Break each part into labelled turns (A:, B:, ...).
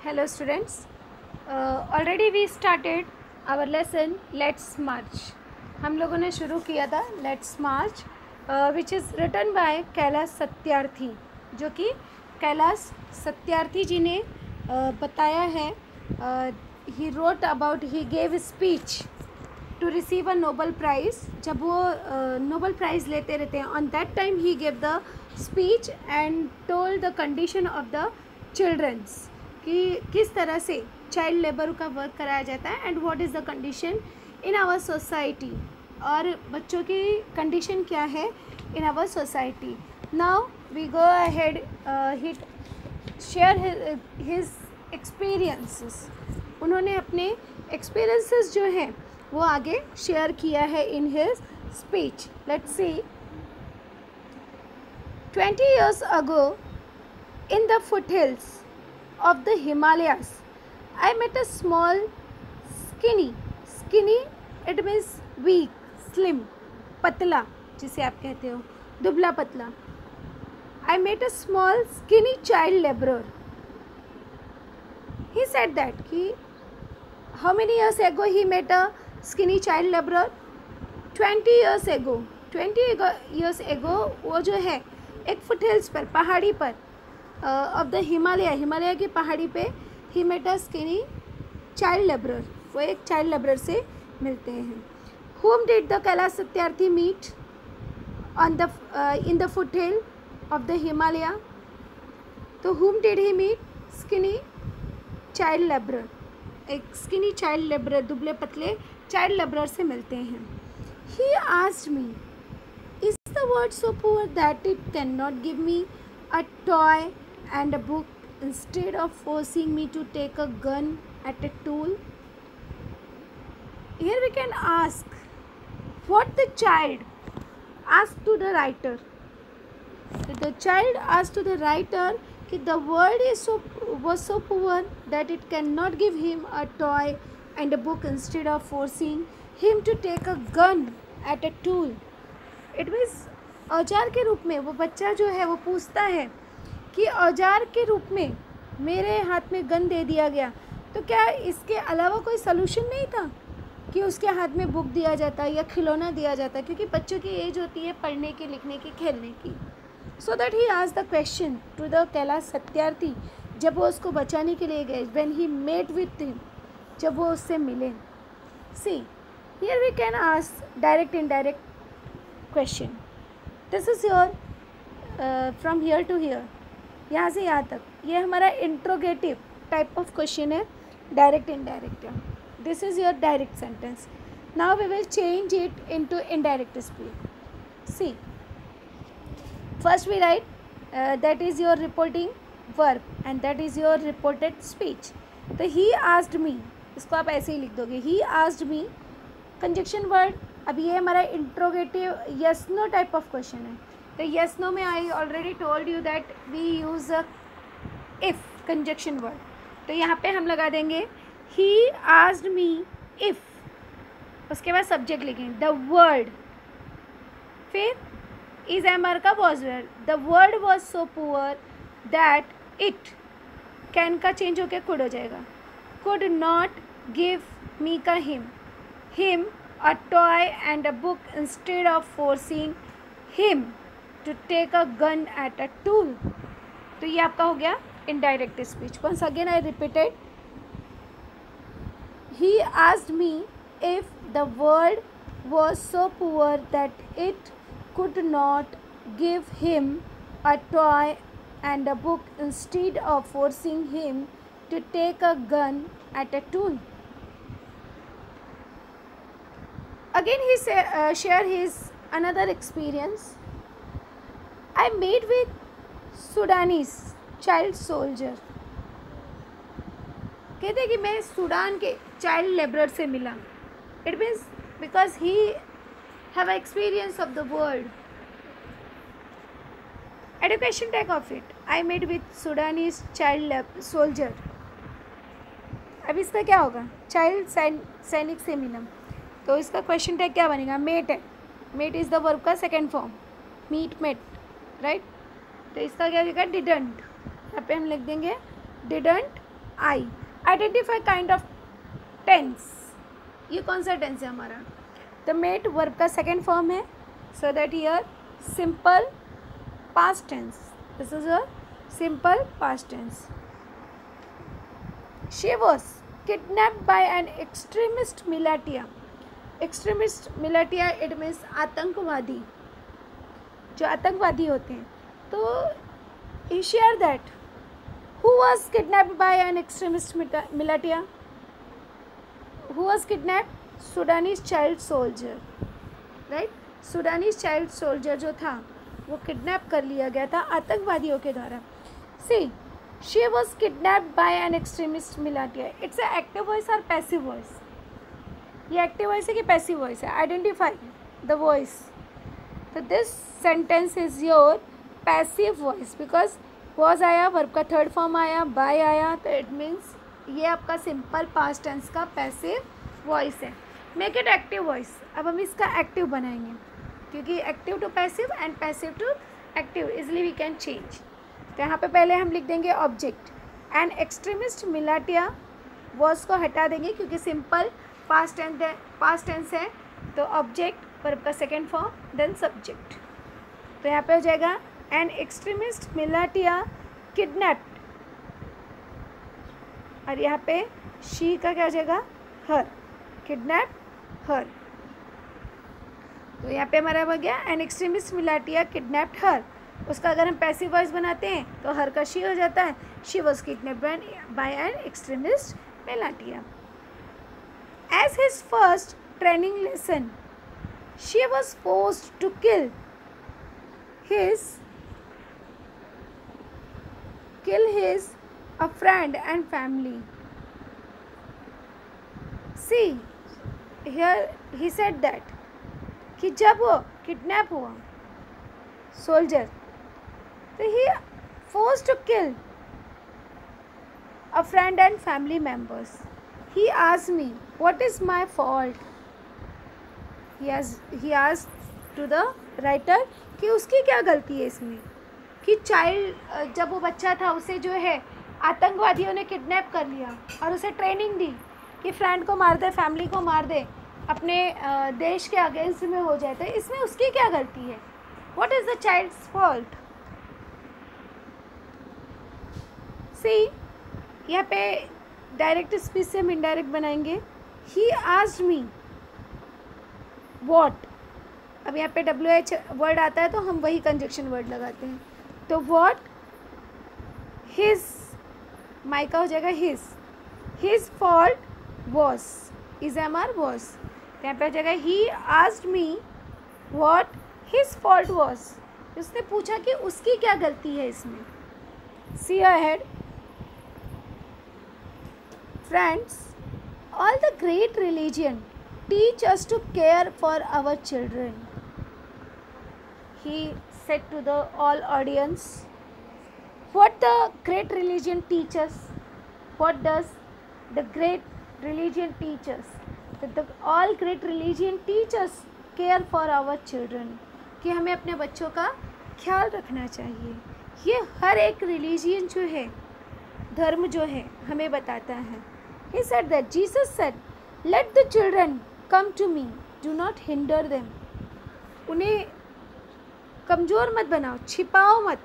A: Hello students. Already we started our lesson Let's March. हम लोगों ने शुरू किया था Let's March which is written by Kailash Satyarthi, जो कि कैलाश सत्यार्थी जी ने बताया है. He wrote about, he gave a speech to receive a Nobel Prize. जब वो Nobel Prize लेते रहते हैं, on that time he gave the speech and told the condition of the children's, कि किस तरह से चाइल्ड लेबर का वर्क कराया जाता है and what is the condition in our society, और बच्चों की कंडीशन क्या है in our society. Now we go ahead, he share his experiences. उन्होंने अपने एक्सपीरियंसेस जो हैं वो आगे शेयर किया है in his speech. Let's see. 20 years ago in the foothills of the Himalayas, I met a small skinny, it means weak, slim, पतला जिसे आप कहते हो, दुबला पतला. I met a small skinny child laborer. He said that कि how many years ago he met a skinny child laborer? 20 years ago. 20 years ago वो जो है एक फुटहिल्स पर, पहाड़ी पर, ऑफ द हिमालय की पहाड़ी पे ही met a skinny child labourer. वो एक चाइल्ड लेबरर से मिलते हैं. whom did the Kailash Satyarthi meet on the in the foothill of the Himalaya? तो whom did he meet? Skinny child labourer. एक स्किनी चाइल्ड लेबरर, दुबले पतले चाइल्ड लेबरर से मिलते हैं. he asked me, is the world so poor that it cannot give me a toy and a book instead of forcing me to take a gun at a tool? Here we can ask what the child asked to the writer. The child asked to the writer that the world was so poor that it cannot give him a toy and a book instead of forcing him to take a gun at a tool. It means औजार के रूप में वो बच्चा जो है वो पूछता है कि औजार के रूप में मेरे हाथ में गन दे दिया गया, तो क्या इसके अलावा कोई सलूशन नहीं था कि उसके हाथ में बुक दिया जाता या खिलौना दिया जाता, क्योंकि बच्चों की एज होती है पढ़ने की, लिखने की, खेलने की. So that he asked the question to the Kailash Satyarthi जब वो उसको बचाने के लिए गए, when he met with him, जब वो उससे मिले. See here we can ask direct indirect question. This is your from here to here, यहाँ से यहाँ तक ये हमारा इंट्रोगेटिव टाइप ऑफ क्वेश्चन है, direct indirect. This is your direct sentence. Now we will change it into indirect speech. See, first we write that is your reporting verb and that is your reported speech. तो he asked मी, इसको आप ऐसे ही लिख दोगे, he asked me conjunction word. अब ये हमारा interrogative yes no type of question है. तो यस नो में I already told you that we use if conjunction word. तो यहाँ पे हम लगा देंगे ही आस्क्ड मी इफ़, उसके बाद सब्जेक्ट लिखेंगे द वर्ड, फिर इज एमर का was were. The word was so poor that it, can का चेंज होकर कुड हो जाएगा, कुड नॉट गिव मी का him a toy and a book instead of forcing him to take a gun at a tool. तो ये आपका हो गया indirect speech. Once again I repeated. He asked me if the world was so poor that it could not give him a toy and a book instead of forcing him to take a gun at a tool. Again he shared his another experience. I met with Sudanese child soldier. कहते हैं कि मैं Sudan के child labourer से मिला. It means because he have experience of the world. Education tag of it, I met with Sudanese child soldier. अब इसका क्या होगा, चाइल्ड सैनिक से मिला, तो इसका क्वेश्चन टैग क्या बनेगा, मेट है. मेट इज़ द वर्ब का second form, meet met, right. तो इसका क्या लिखा, डिडंट. यहाँ पे हम लिख देंगे didn't I. Identify kind of tense. ये कौन सा टेंस है हमारा? द मेट वर्ब का सेकेंड फॉर्म है, so that here simple past tense. This is a simple past tense. She was kidnapped by an extremist militia. Extremist militia it means आतंकवादी, जो आतंकवादी होते हैं. तो he shared that who was kidnapped by an extremist militia. Who was kidnapped? Sudanese child soldier, right? Sudanese child soldier जो था वो kidnap कर लिया गया था आतंकवादियों के द्वारा. See, she was kidnapped by an extremist militia. It's a active voice or passive voice? ये active voice है कि passive voice है? Identify the voice. So this sentence is your passive voice, because was आया, verb का third form आया, by आया, तो it means ये आपका सिंपल पास्ट टेंस का पैसिव वॉइस है. Make it active voice. अब हम इसका एक्टिव बनाएंगे, क्योंकि active to passive and passive to active easily we can change. तो यहाँ पे पहले हम लिख देंगे object. And extremist militia was को हटा देंगे क्योंकि सिंपल पास्ट टेंस है. तो ऑब्जेक्ट वर्ब का सेकेंड फॉर्म देन सब्जेक्ट. तो यहाँ पे हो जाएगा एन एक्सट्रीमिस्ट मिलाटिया किडनैप्ड, और यहाँ पे शी का क्या हो जाएगा? हर. किडनैप हर. तो यहाँ पे हमारा हो गया एन एक्सट्रीमिस्ट मिलाटिया किडनैप्ड हर. उसका अगर हम पैसिव वॉइस बनाते हैं तो हर का शी हो जाता है. She was kidnapped by an extremist militia. As his first training lesson she was forced to kill his a friend and family. See, here he said that कि जब वो किडनैप हुआ सोल्जर, तो he forced to kill a friend and family members. He asked me what is my fault. He asked to the writer कि उसकी क्या गलती है इसमें, कि चाइल्ड जब वो बच्चा था उसे जो है आतंकवादियों ने किडनैप कर लिया और उसे ट्रेनिंग दी कि फ्रेंड को मार दे, फैमिली को मार दे, अपने देश के अगेंस्ट में हो जाए. तो इसमें उसकी क्या गलती है? What is the child's fault? See, यहाँ पे डायरेक्ट स्पीच से हम इनडायरेक्ट बनाएंगे. He asked me what. अब यहाँ पे WH वर्ड आता है तो हम वही कंजक्शन वर्ड लगाते हैं. तो व्हाट हिज, माई का हो जाएगा his fault was, is M R was. यहाँ पे हो जाएगा he asked me what his fault was. उसने पूछा कि उसकी क्या गलती है इसमें. See ahead. Friends, all the great religion teach us to care for our children. He said to the all audience, what the great religion teaches? What does the great religion teach us? That the all great religion teach us care for our children. कि हमें अपने बच्चों का ख्याल रखना चाहिए. ये हर एक रिलीजियन जो है, धर्म जो है, हमें बताता है. He said that Jesus said, let the children come to me, do not hinder them. उन्हें कमज़ोर मत बनाओ, छिपाओ मत.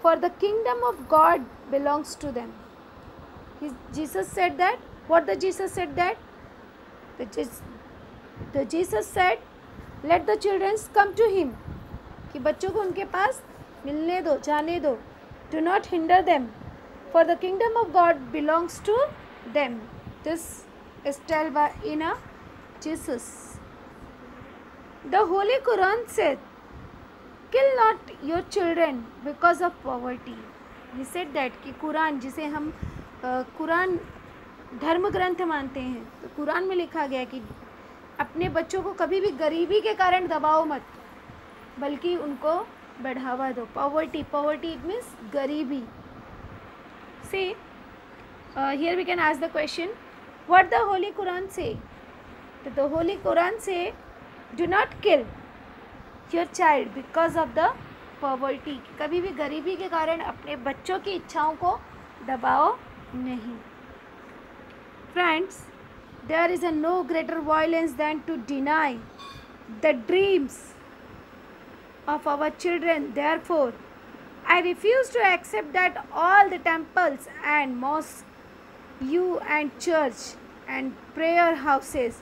A: For the kingdom of God belongs to them. Jesus said that. What the Jesus said that? The Jesus said, let the children come to him. कि बच्चों को उनके पास मिलने दो, जाने दो. Do not hinder them. For the kingdom of God belongs to them. This is told by in a Jesus. The Holy Quran said, kill not your children because of poverty. He said that कि कुरान, जिसे हम कुरान धर्म ग्रंथ मानते हैं, तो कुरान में लिखा गया कि अपने बच्चों को कभी भी गरीबी के कारण दबाओ मत, बल्कि उनको बढ़ावा दो. पॉवर्टी, पॉवर्टी इट मीन्स गरीबी. See, here we can ask the question, what the Holy Quran say? The Holy Quran say, do not kill your child because of the poverty. कभी भी गरीबी के कारण अपने बच्चों की इच्छाओं को दबाओ नहीं। Friends, there is a no greater violence than to deny the dreams of our children. Therefore, I refuse to accept that all the temples and mosques, you and church and prayer houses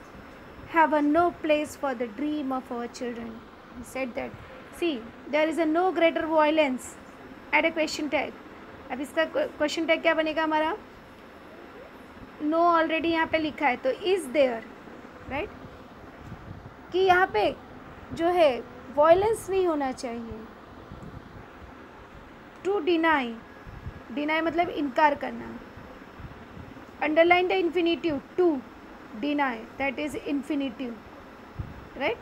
A: have a no place for the dream of our children. He said that. See, there is a no greater violence. Add a question tag. अब इसका question tag क्या बनेगा हमारा? Know already यहाँ पे लिखा है तो इज़ देयर, राइट, कि यहाँ पे जो है वॉयलेंस नहीं होना चाहिए। टू डिनाई, डिनाई मतलब इनकार करना। Underline the infinitive, to deny, that is infinitive, right.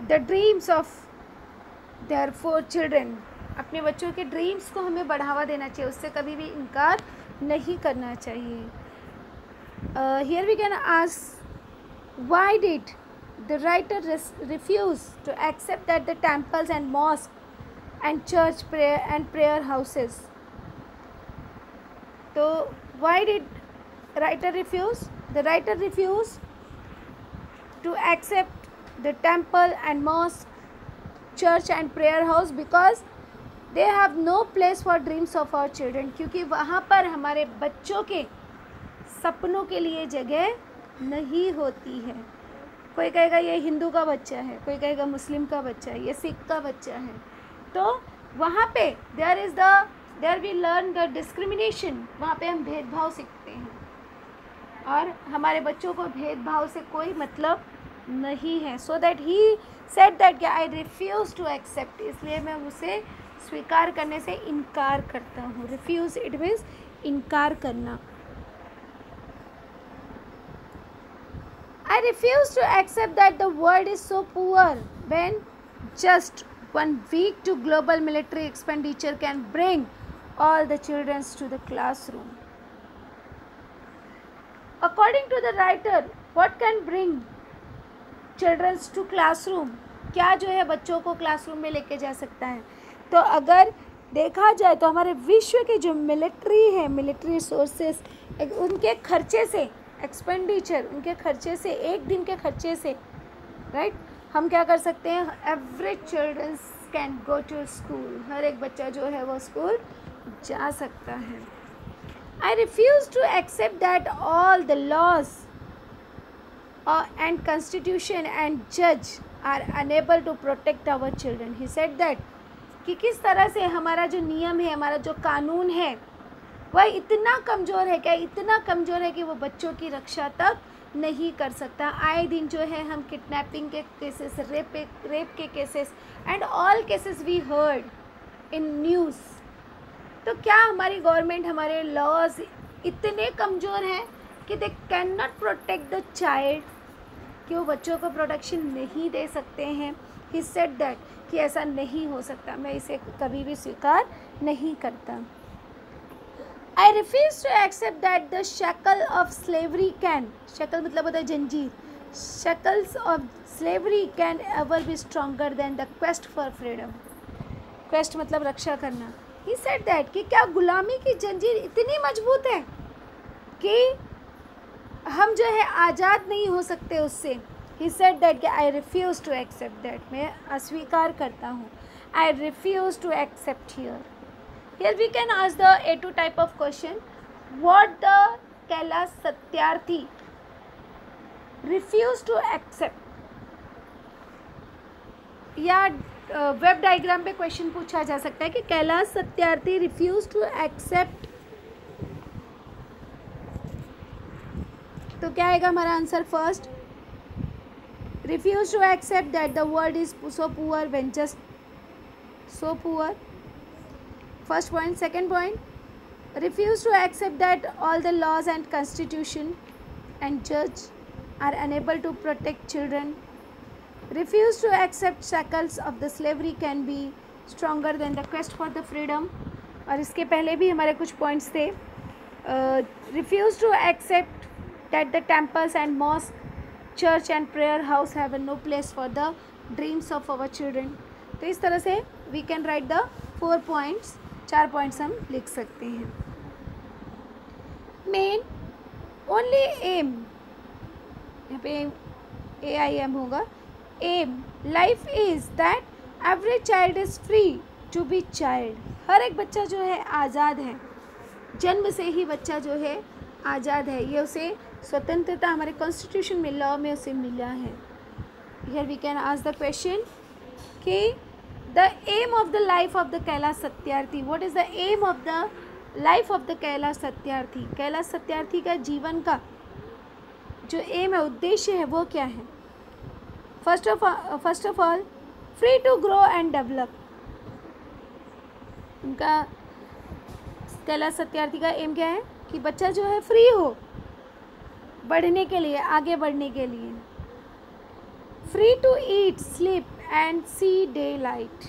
A: The dreams of their four children, अपने बच्चों के ड्रीम्स को हमें बढ़ावा देना चाहिए, उससे कभी भी इनकार नहीं करना चाहिए। Here we can ask, why did the writer refuse to accept that the temples and mosque and church and prayer houses? तो why did writer refuse? The writer refuse to accept the temple and mosque, church and prayer house because they have no place for dreams of our children, क्योंकि वहाँ पर हमारे बच्चों के सपनों के लिए जगह नहीं होती है। कोई कहेगा ये हिंदू का बच्चा है, कोई कहेगा मुस्लिम का बच्चा है, ये सिख का बच्चा है, तो वहाँ पे there we learn the discrimination, वहाँ पे हम भेदभाव सीखते हैं और हमारे बच्चों को भेदभाव से कोई मतलब नहीं है। So that he said that I refuse to accept, इसलिए मैं उसे स्वीकार करने से इनकार करता हूँ। रिफ्यूज़ इट मीन्स इनकार करना। I refuse to accept that the world is so poor when just 1 week to global military expenditure can bring all the children to the classroom. According to the writer, what can bring children to classroom? क्या जो है बच्चों को classroom में लेके जा सकता है? तो अगर देखा जाए तो हमारे विश्व के जो मिलिट्री है, मिलिट्री सोर्सेस, उनके खर्चे से, एक्सपेंडिचर, उनके खर्चे से, एक दिन के खर्चे से, राइट, हम क्या कर सकते हैं? Every childrens can go to school, हर एक बच्चा जो है वो स्कूल जा सकता है। I refuse to accept that all the laws and constitution and जज are unable to protect our children. He said that कि किस तरह से हमारा जो नियम है, हमारा जो कानून है, वह इतना कमज़ोर है, क्या इतना कमज़ोर है कि वो बच्चों की रक्षा तक नहीं कर सकता। आए दिन जो है हम किडनैपिंग के केसेस, रेप के cases and all cases we heard in news. तो क्या हमारी गवर्नमेंट, हमारे लॉज इतने कमज़ोर हैं कि they can not protect the child, कि वो बच्चों को प्रोटेक्शन नहीं दे सकते हैं? ही सेड दैट कि ऐसा नहीं हो सकता, मैं इसे कभी भी स्वीकार नहीं करता। I refuse to accept that the shackle of slavery can, shackle मतलब होता है जंजीर, shackles of slavery can ever be stronger than the quest for freedom. quest मतलब रक्षा करना। He said that कि क्या गुलामी की जंजीर इतनी मजबूत है कि हम जो है आज़ाद नहीं हो सकते उससे। He said that कि I refuse to accept that, मैं अस्वीकार करता हूँ। I refuse to accept here. Here we can ask the A2 type of question. What the Kailash Satyarthi refused to accept? या वेब डायग्राम पे question पूछा जा सकता है कि Kailash Satyarthi refuse to accept, तो क्या आएगा हमारा answer? First, refuse to accept that the world is so poor when just so poor, first point. Second point, refuse to accept that all the laws and constitution and judge are unable to protect children. Refuse to accept shackles of the slavery can be stronger than the quest for the freedom. और इसके पहले भी हमारे कुछ points थे। refuse to accept that the temples and mosque, church and prayer house have no place for the dreams of our children. तो इस तरह से we can write the 4 points. 4 points हम लिख सकते हैं। मेन ओनली एम, यहाँ पे AIM होगा। Aim life is that every child is free to be child. हर एक बच्चा जो है आज़ाद है, जन्म से ही बच्चा जो है आज़ाद है, ये उसे स्वतंत्रता हमारे कॉन्स्टिट्यूशन में, लॉ में उसे मिला है। Here we can ask the question कि the aim of the life of the Kailash Satyarthi, what is the aim of the life of the Kailash Satyarthi. Kailash Satyarthi का जीवन का जो एम है, उद्देश्य है, वो क्या है? First of all free to grow and develop. उनका कैलाश सत्यार्थी का एम क्या है कि बच्चा जो है फ्री हो बढ़ने के लिए, आगे बढ़ने के लिए। Free to eat, sleep and see daylight,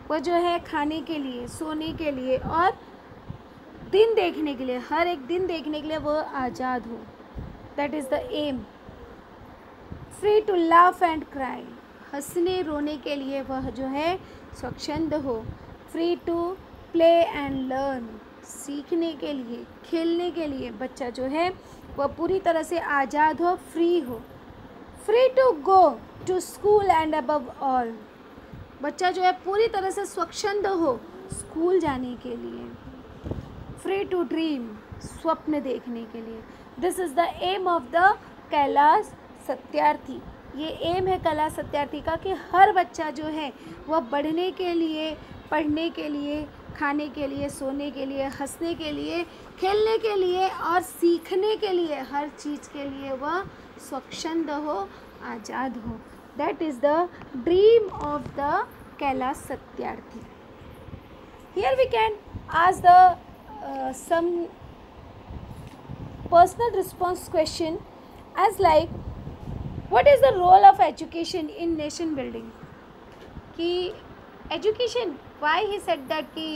A: वो जो है खाने के लिए, सोने के लिए और दिन देखने के लिए, हर एक दिन देखने के लिए वो आज़ाद हो। That is the aim. Free to laugh and cry, हंसने रोने के लिए वह जो है स्वच्छंद हो। Free to play and learn, सीखने के लिए, खेलने के लिए बच्चा जो है वह पूरी तरह से आज़ाद हो, फ्री हो। Free to go to school and above all, बच्चा जो है पूरी तरह से स्वच्छंद हो स्कूल जाने के लिए। फ्री टू ड्रीम, स्वप्न देखने के लिए। This is the aim of the Kailash Satyarthi. ये एम है कैलाश सत्यार्थी का कि हर बच्चा जो है वह बढ़ने के लिए, पढ़ने के लिए, खाने के लिए, सोने के लिए, हंसने के लिए, खेलने के लिए और सीखने के लिए, हर चीज़ के लिए वह स्वच्छंद हो, आज़ाद हो। That is the dream of the Kailash Satyarthi. Here we can ask the some personal response question as like what is the role of education in nation building, कि education, why he said that कि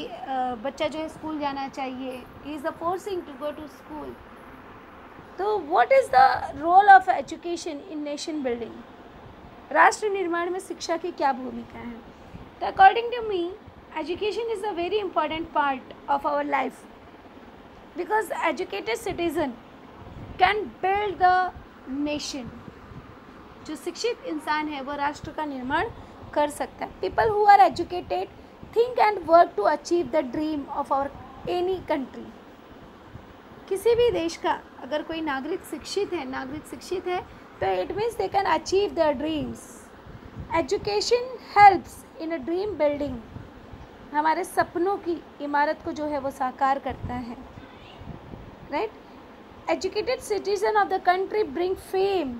A: बच्चा जो है school जाना चाहिए, he is forcing to go to school। तो what is the role of education in nation building, राष्ट्र निर्माण में शिक्षा की क्या भूमिका है? तो according to me education is a very important part of our life because educated citizen can build the nation। जो शिक्षित इंसान है वो राष्ट्र का निर्माण कर सकता है। People who are educated think and work to achieve the dream of our any country। किसी भी देश का अगर कोई नागरिक शिक्षित है तो it means they can achieve their dreams। Education helps in a dream building, हमारे सपनों की इमारत को जो है वो साकार करता है। Right, educated citizen of the country bring fame,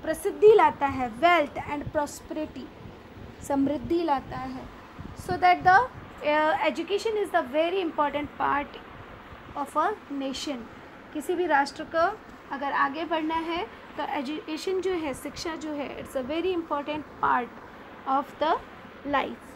A: प्रसिद्धि लाता है, वेल्थ एंड प्रॉस्पेरिटी, समृद्धि लाता है। So that the education is the very important part of a nation. किसी भी राष्ट्र को अगर आगे बढ़ना है तो एजुकेशन जो है, शिक्षा जो है, it's a very important part of the life.